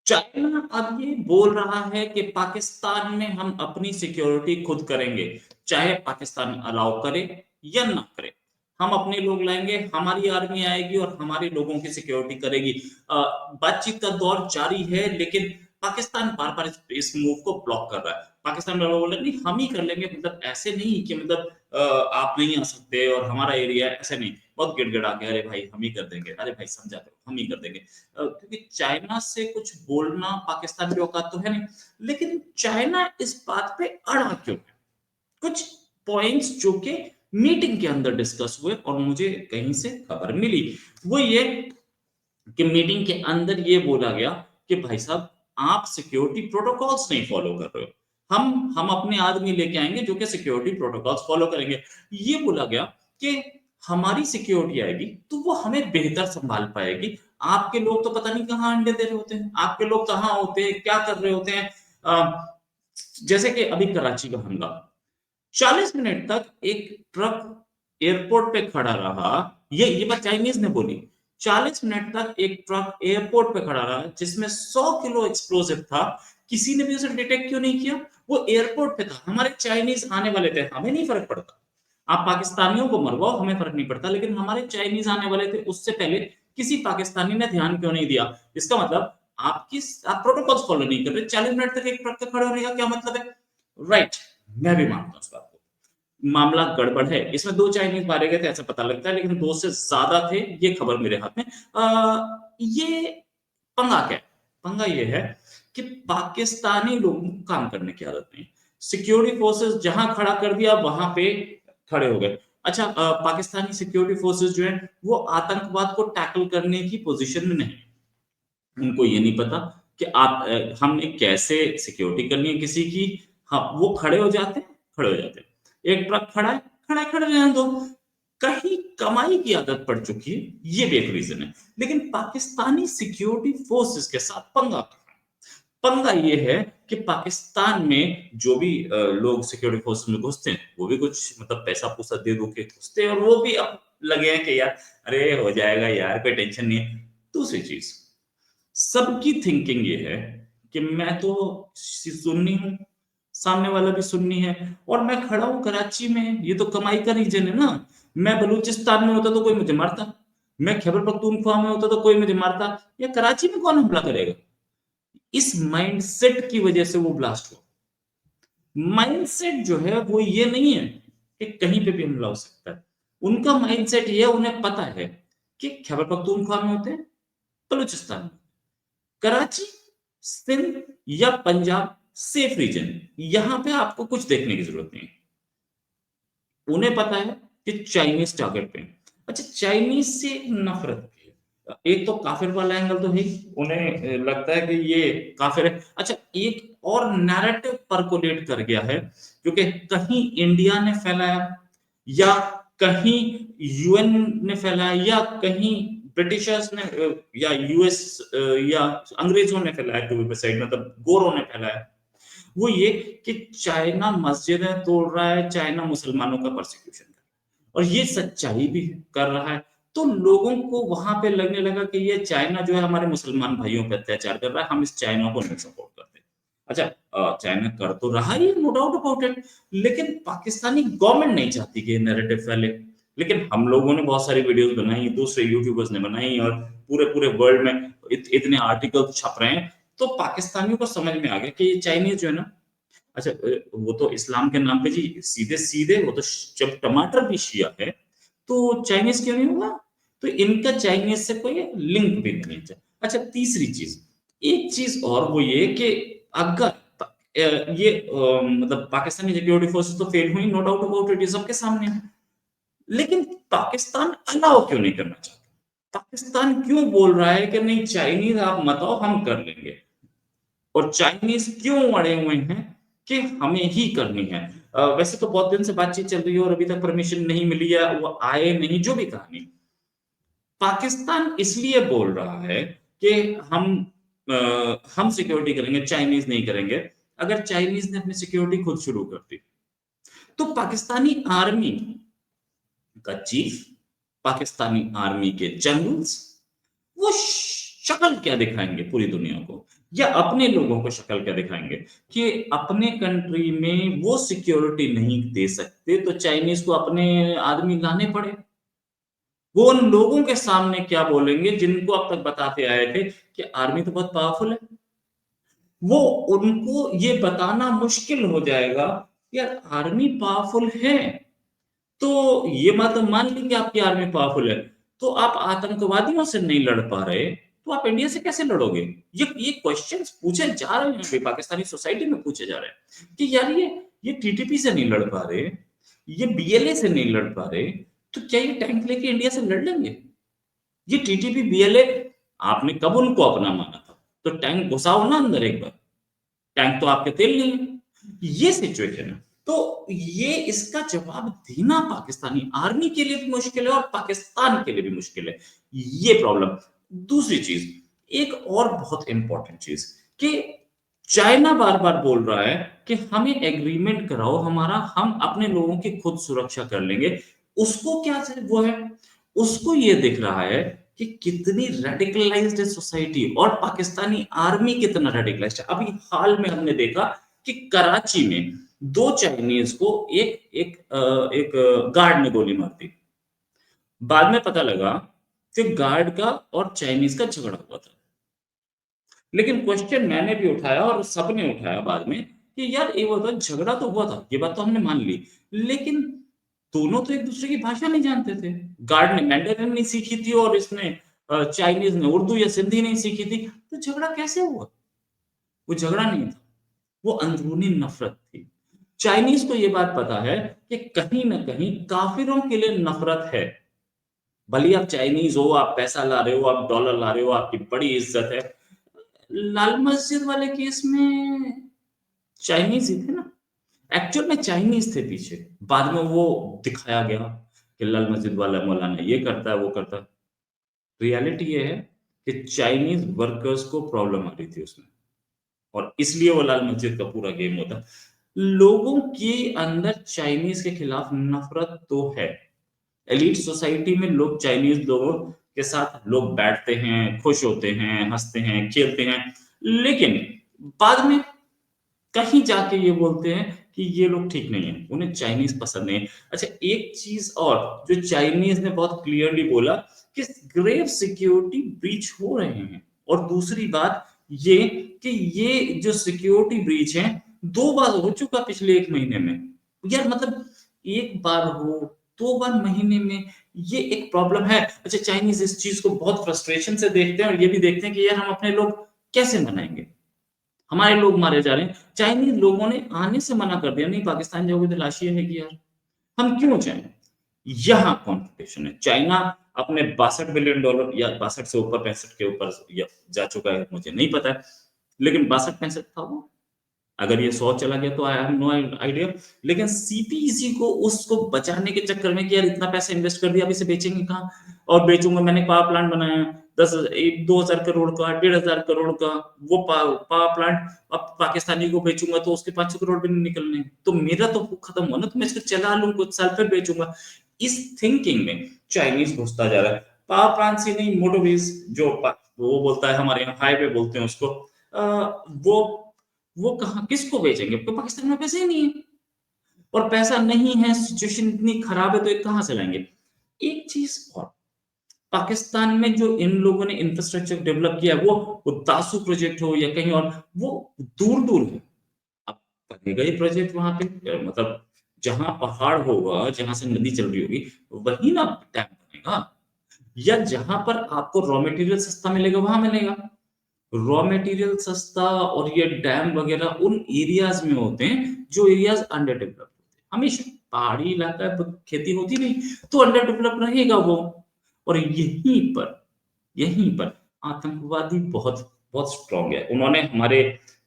China अब ये बोल रहा है कि पाकिस्तान में हम अपनी सिक्योरिटी खुद करेंगे, चाहे पाकिस्तान अलाउ करे या ना करे। हम अपने लोग लाएंगे, हमारी आर्मी आएगी और हमारे लोगों की सिक्योरिटी करेगी। अ, बातचीत का दौर जारी है, लेकिन पाकिस्तान बार बार इस मूव को ब्लॉक कर रहा है। पाकिस्तान में बोल रहे नहीं, हम ही कर लेंगे, मतलब ऐसे नहीं कि मतलब आप नहीं आ सकते और हमारा एरिया है, ऐसे नहीं। बहुत गिड़गिड़ा के अरे भाई हम ही कर देंगे, अरे भाई समझा करो हम ही कर देंगे। क्योंकि चाइना से कुछ बोलना पाकिस्तान की औकात तो है नहीं, लेकिन चाइना इस बात पे अड़ा क्यों है? कुछ पॉइंट्स जो कि मीटिंग के अंदर डिस्कस हुए और मुझे कहीं से खबर मिली, वो ये कि मीटिंग के अंदर ये बोला गया कि भाई साहब, आप सिक्योरिटी प्रोटोकॉल्स नहीं फॉलो कर रहे हो। हम अपने आदमी लेके आएंगे जो कि सिक्योरिटी प्रोटोकॉल्स फॉलो करेंगे। ये बोला गया कि हमारी सिक्योरिटी आएगी तो वो हमें बेहतर संभाल पाएगी। आपके लोग तो पता नहीं कहाँ अंडे दे रहे होते हैं, आपके लोग कहाँ होते हैं, क्या कर रहे होते हैं। जैसे कि अभी कराची का हमला, 40 मिनट तक एक ट्रक एयरपोर्ट पे खड़ा रहा। ये बात चाइनीज ने बोली। 40 मिनट तक एक ट्रक एयरपोर्ट पे खड़ा रहा जिसमें 100 किलो एक्सप्लोसिव था। किसी ने भी उसे डिटेक्ट क्यों नहीं किया? वो एयरपोर्ट पे था, हमारे चाइनीज आने वाले थे, हमें नहीं फर्क पड़ता। आप पाकिस्तानियों को मरवाओ, हमें फर्क नहीं पड़ता, लेकिन हमारे चाइनीज आने वाले थे उससे पहले किसी पाकिस्तानी ने ध्यान क्यों नहीं दिया? इसका मतलब आप प्रोटोकॉल्स फॉलो नहीं कर रहे। 40 मिनट तक एक ट्रक पे खड़े होने का क्या मतलब है? राइट, मैं भी मानता हूँ इस बात को। मामला गड़बड़ है, इसमें दो चाइनीज मारे गए थे ऐसा पता लगता है, लेकिन दो से ज्यादा थे, ये खबर मेरे हाथ में। ये पंगा क्या है? पंगा ये है कि पाकिस्तानी लोगों को काम करने की आदत नहीं। सिक्योरिटी फोर्सेस जहां खड़ा कर दिया वहां पे खड़े हो गए। अच्छा, पाकिस्तानी सिक्योरिटी फोर्सेस जो है वो आतंकवाद को टैकल करने की पोजीशन में नहीं। उनको ये नहीं पता कि हमने कैसे सिक्योरिटी करनी है किसी की। हाँ, वो खड़े हो जाते हैं, खड़े हो जाते हैं। एक ट्रक खड़ा है, खड़े रहने दो। कहीं कमाई की आदत पड़ चुकी है, ये भी एक रीजन है। लेकिन पाकिस्तानी सिक्योरिटी फोर्सेस के साथ पंगा ये है कि पाकिस्तान में जो भी लोग सिक्योरिटी फोर्स में घुसते हैं, वो भी कुछ मतलब पैसा पूसा दे दो के घुसते हैं, और वो भी अब लगे हैं कि यार अरे हो जाएगा यार, कोई टेंशन नहीं है। दूसरी चीज, सबकी थिंकिंग ये है कि मैं तो सुन्नी हूं, सामने वाला भी सुन्नी है, और मैं खड़ा हूं कराची में, ये तो कमाई का रीजन है ना। मैं बलूचिस्तान में होता तो कोई मुझे मारता, मैं खैबर पख्तूनख्वा में होता तो कोई मुझे मारता, या कराची में कौन हमला करेगा? इस माइंडसेट की वजह से वो ब्लास्ट हुआ। माइंडसेट जो है वो ये नहीं है कि कहीं पे भी हमला हो सकता है। उनका माइंडसेट ये है, उन्हें पता है कि खैबर पख्तूनख्वा में होते हैं, बलूचिस्तान में, कराची, सिंध या पंजाब सेफ रीजन, यहां पे आपको कुछ देखने की जरूरत नहीं। उन्हें पता है कि चाइनीज टारगेट पे। अच्छा, चाइनीज से नफरत भी है। एक तो काफिर वाला एंगल तो है ही, उन्हें लगता है कि ये काफिर है। अच्छा, एक और नैरेटिव परकोलेट कर गया है, क्योंकि कहीं इंडिया ने फैलाया, या कहीं यूएन ने फैलाया, या कहीं ब्रिटिशर्स ने या यूएस या अंग्रेजों ने फैलाया, टू बी साइड मतलब गोरों ने फैलाया। वो ये कि चाइना मस्जिदें तोड़ रहा है, चाइना मुसलमानों का परसिक्यूशन कर रहा है, और ये सच्चाई भी कर रहा है। तो लोगों को वहां पे लगने लगा कि ये चाइना जो है हमारे मुसलमान भाइयों पे अत्याचार कर रहा है, हम इस चाइना को नहीं सपोर्ट करते। अच्छा, चाइना कर तो रहा ही, नो डाउट अबाउट इट, लेकिन पाकिस्तानी गवर्नमेंट नहीं चाहती कि नैरेटिव फैले। लेकिन हम लोगों ने बहुत सारी वीडियोस बनाई, दूसरे यूट्यूबर्स ने बनाई, और पूरे पूरे वर्ल्ड में इतने आर्टिकल छप रहे हैं। तो पाकिस्तानियों को समझ में आ गया कि ये चाइनीज जो है ना, अच्छा, वो तो इस्लाम के नाम पे जी सीधे सीधे, वो तो जब टमाटर भी शिया है तो चाइनीज क्यों नहीं होगा? तो इनका चाइनीज से कोई लिंक भी नहीं है। अच्छा, तीसरी चीज, एक चीज और वो ये कि अगर मतलब पाकिस्तानी सिक्योरिटी फोर्सेस तो फेल हुई, नो डाउट अबाउट इट, ये सबके सामने है। लेकिन पाकिस्तान अलाउ क्यों नहीं करना चाहता? पाकिस्तान क्यों बोल रहा है कि नहीं, चाइनीज आप मत आओ, हम कर लेंगे? और चाइनीज क्यों अड़े हुए हैं कि हमें ही करनी है? वैसे तो बहुत दिन से बातचीत चल रही है और अभी तक परमिशन नहीं मिली है, वो आए नहीं, जो भी कहानी। पाकिस्तान इसलिए बोल रहा है कि हम हम सिक्योरिटी करेंगे, चाइनीज नहीं करेंगे। अगर चाइनीज ने अपनी सिक्योरिटी खुद शुरू कर दी, तो पाकिस्तानी आर्मी का चीफ, पाकिस्तानी आर्मी के जनरल्स, वो शक्ल क्या दिखाएंगे पूरी दुनिया को? या अपने लोगों को शक्ल क्या दिखाएंगे कि अपने कंट्री में वो सिक्योरिटी नहीं दे सकते तो चाइनीज को अपने आदमी लाने पड़े। वो उन लोगों के सामने क्या बोलेंगे जिनको अब तक बताते आए थे कि आर्मी तो बहुत पावरफुल है। वो उनको ये बताना मुश्किल हो जाएगा यार आर्मी पावरफुल है तो ये मत मान ली कि आपकी आर्मी पावरफुल है तो आप आतंकवादियों से नहीं लड़ पा रहे तो आप इंडिया से कैसे लड़ोगे। ये क्वेश्चंस पूछे जा रहे हैं अभी पाकिस्तानी सोसाइटी में पूछे जा रहे हैं कि यार ये टीटीपी से नहीं लड़ पा रहे, ये बीएलए से नहीं लड़ पा रहे, तो क्या ये टैंक लेके इंडिया से लड़ लेंगे। ये टीटीपी बीएलए आपने कब उनको अपना माना था, तो टैंक घुसाओ ना अंदर एक बार, टैंक तो आपके तेल नहीं है। ये सिचुएशन है। तो ये इसका जवाब देना पाकिस्तानी आर्मी के लिए भी मुश्किल है और पाकिस्तान के लिए भी मुश्किल है। ये प्रॉब्लम। दूसरी चीज, एक और बहुत इंपॉर्टेंट चीज कि चाइना बार बार बोल रहा है कि हमें एग्रीमेंट कराओ हमारा, हम अपने लोगों की खुद सुरक्षा कर लेंगे। उसको क्या वो है, उसको ये दिख रहा है कि कितनी रेडिकलाइज्ड है सोसाइटी और पाकिस्तानी आर्मी कितना रेडिकलाइज्ड है। अभी हाल में हमने देखा कि कराची में दो चाइनीज को एक गार्ड ने गोली मार दी। बाद में पता लगा कि गार्ड का और चाइनीज का झगड़ा हुआ था। लेकिन क्वेश्चन मैंने भी उठाया और सबने उठाया बाद में कि यार ये वो झगड़ा तो हुआ था, ये बात तो हमने मान ली, लेकिन दोनों तो एक दूसरे की भाषा नहीं जानते थे। गार्ड ने मैंडरिन नहीं सीखी थी और इसने चाइनीज ने उर्दू या सिंधी नहीं सीखी थी, तो झगड़ा कैसे हुआ। वो झगड़ा नहीं था, वो अंदरूनी नफरत थी। चाइनीज को ये बात पता है कि कहीं ना कहीं काफिरों के लिए नफरत है। भले आप चाइनीज हो, आप पैसा ला रहे हो, आप डॉलर ला रहे हो, आपकी बड़ी इज्जत है। लाल मस्जिद वाले केस में चाइनीज ही थे ना, एक्चुअल में चाइनीज थे पीछे। बाद में वो दिखाया गया कि लाल मस्जिद वाला मौलाना ये करता है वो करता है। रियलिटी ये है कि चाइनीज वर्कर्स को प्रॉब्लम आ रही थी उसमें, और इसलिए वो लाल मस्जिद का पूरा गेम होता। लोगों के अंदर चाइनीज के खिलाफ नफरत तो है। एलीट सोसाइटी में लोग चाइनीज लोगों के साथ लोग बैठते हैं, खुश होते हैं, हंसते हैं, खेलते हैं, लेकिन बाद में कहीं जाके ये बोलते हैं कि ये लोग ठीक नहीं है, उन्हें चाइनीज पसंद नहीं है। अच्छा, एक चीज और जो चाइनीज ने बहुत क्लियरली बोला कि ग्रेव सिक्योरिटी ब्रीच हो रहे हैं, और दूसरी बात ये कि ये जो सिक्योरिटी ब्रीच है 2 बार हो चुका पिछले 1 महीने में। यार मतलब एक बार हो, 2 बार महीने में, ये एक प्रॉब्लम है। अच्छा, चाइनीज इस चीज को बहुत फ्रस्ट्रेशन से देखते हैं और ये भी देखते हैं कि यार हम अपने लोग कैसे मनाएंगे, हमारे लोग मारे जा रहे हैं। चाइनीज लोगों ने आने से मना कर दिया, नहीं पाकिस्तान जाओगे तो लाश ये है कि यार हम क्यों जाएं। यहाँ कंपटीशन है। चाइना अपने $62 बिलियन या 62 से ऊपर 65 के ऊपर जा चुका है, मुझे नहीं पता है, लेकिन 62-65 था वो। अगर ये 100 चला गया तो आई हैव नो आइडिया। लेकिन सीपीईसी को उसको बचाने के चक्कर में कि यार इतना पैसा इन्वेस्ट कर दिया, अब इसे बेचेंगे कहाँ, और बेचूंगा, मैंने पावर प्लांट बनाया 2,000 करोड़ का, 1,500 करोड़ का, वो पावर प्लांट अब पाकिस्तानी को बेचूंगा तो उसके 500 करोड़ भी नहीं निकलने, तो मेरा तो खत्म हुआ ना, तो मैं इसको चला लूं कुछ साल फिर बेचूंगा। इस थिंकिंग में चाइनीज घुसता जा रहा है। पावर प्लांट से नहीं, मोटरवेज जो वो बोलता है, हमारे यहाँ हाईवे बोलते हैं उसको, वो कहाँ किसको बेचेंगे, तो पाकिस्तान में पैसे ही नहीं है, और पैसा नहीं है, सिचुएशन इतनी खराब है तो ये कहां से लाएंगे। एक चीज और, पाकिस्तान में जो इन लोगों ने इंफ्रास्ट्रक्चर डेवलप किया है, वो तासु प्रोजेक्ट हो या कहीं और, वो दूर दूर है। अब बनेगा ये प्रोजेक्ट वहां पे, मतलब जहां पहाड़ होगा, जहां से नदी चल रही होगी, वही ना डैम बनेगा। या जहां पर आपको रॉ मटेरियल सस्ता मिलेगा वहां मिलेगा। रॉ मटेरियल सस्ता और ये डैम वगैरह उन एरियाज में होते हैं जो एरियाज अंडर डेवलप्ड होते हैं हमेशा। पहाड़ी इलाका है तो खेती होती नहीं, तो अंडर डेवलप रहेगा वो। और यहीं पर आतंकवादी बहुत बहुत स्ट्रांग है। उन्होंने हमारे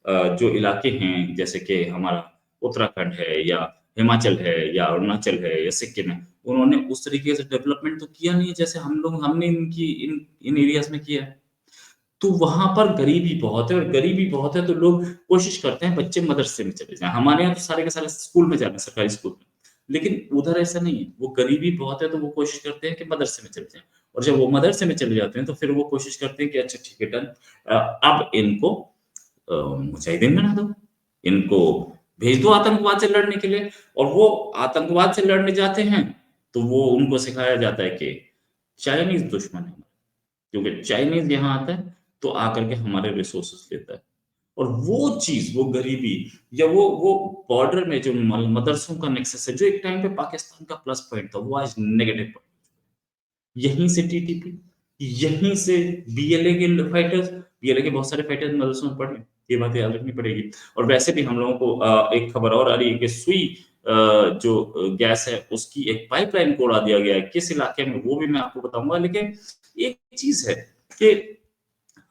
जो इलाके हैं, जैसे कि हमारा उत्तराखंड है या हिमाचल है या अरुणाचल है या सिक्किम है, उन्होंने उस तरीके से डेवलपमेंट तो किया नहीं है जैसे हमने इनकी इन एरियाज में किया है। तो वहां पर गरीबी बहुत है, और गरीबी बहुत है तो लोग कोशिश करते हैं बच्चे मदरसे में चले जाएं। हमारे यहाँ तो सारे के सारे स्कूल में जाना, सरकारी स्कूल में, लेकिन उधर ऐसा नहीं है। वो गरीबी बहुत है तो वो कोशिश करते हैं कि मदरसे में चले जाएं, और जब वो मदरसे में चले जाते हैं तो फिर वो कोशिश करते हैं कि अच्छा ठीक है डन, अब इनको मुजाहिदीन बना दो, इनको भेज दो आतंकवाद से लड़ने के लिए। और वो आतंकवाद से लड़ने जाते हैं, तो वो उनको सिखाया जाता है कि चाइनीज़ दुश्मन है, क्योंकि चाइनीज़ यहाँ आता है, तो आकर के हमारे रिसोर्सेज़ लेता है। और वो चीज़, वो गरीबी या वो बॉर्डर में जो मदरसों का नेक्सस है, जो एक टाइम पे पाकिस्तान का प्लस पॉइंट था, वो आज नेगेटिव पॉइंट। यहीं से टीटीपी, यहीं से बीएलए के फाइटर्स, बीएलए के बहुत सारे फाइटर्स मदरसों में पढ़े, ये बात याद रखनी पड़ेगी। और वैसे भी हम लोगों को एक खबर और आ रही है कि सुई जो गैस है, उसकी एक पाइपलाइन को उड़ा दिया गया है। किस इलाके में, वो भी मैं आपको बताऊँगा। लेकिन एक चीज़ है कि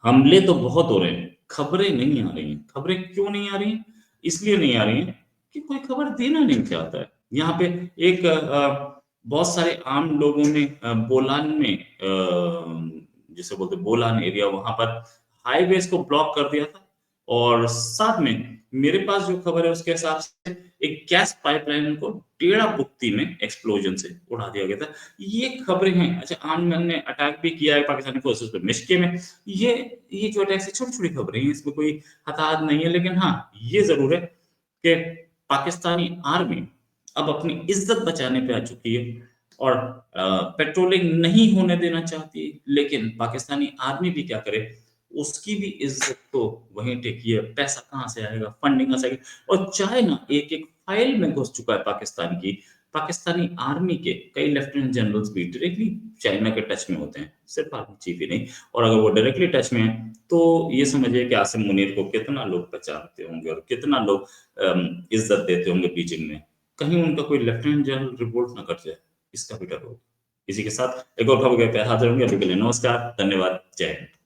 हमले तो बहुत हो रहे हैं, खबरें नहीं आ रही हैं। खबरें क्यों नहीं आ रही हैं? इसलिए नहीं आ रही हैं कि कोई खबर देना नहीं चाहता है। यहाँ पे एक बहुत सारे आम लोगों ने बोलान में जिसे बोलते हैं बोलान एरिया, वहाँ पर हाईवेज़ को ब्लॉक कर दिया था। और साथ में मेरे पास जो खबर है उसके हिसाब से एक गैस पाइपलाइन को टेढ़ा-पुख्ती में एक्सप्लोजन से उड़ा दिया गया था। ये खबरें हैं। अच्छा, आर्मी ने अटैक भी किया है पाकिस्तानी फ़ोर्सेस पे मिश्के में। ये ये जो अटैक्स है छोटी-छोटी खबरें हैं, इसमें कोई हताहत नहीं है। लेकिन हाँ, ये ज़रूर है कि पाकिस्तानी आर्मी अब अपनी इज़्ज़त बचाने पे आ चुकी है और पेट्रोलिंग नहीं होने देना चाहती। लेकिन पाकिस्तानी आर्मी भी क्या करे, उसकी भी इज़्ज़त तो वहीं टिकी है। पैसा कहाँ से आएगा, फंडिंग कहाँ से आएगी। और चाइना एक-एक फाइल में घुस चुका है पाकिस्तान की। पाकिस्तानी आर्मी के कई लेफ्टिनेंट जनरल्स भी डायरेक्टली चाइना के टच में होते हैं, सिर्फ आर्मी चीफ ही नहीं। और अगर वो डायरेक्टली टच में हैं, तो ये समझिए कि आसिम मुनीर को कितना लोग पहचानते होंगे और कितना लोग इज़्ज़त देते होंगे बीजिंग में। कहीं उनका कोई लेफ्टिनेंट जनरल रिपोर्ट ना कर जाए, इसका भी डर हो। इसी के साथ एक और खबर पे हाज़िर होंगे। अभी के लिए नमस्कार, धन्यवाद, जय हिंद।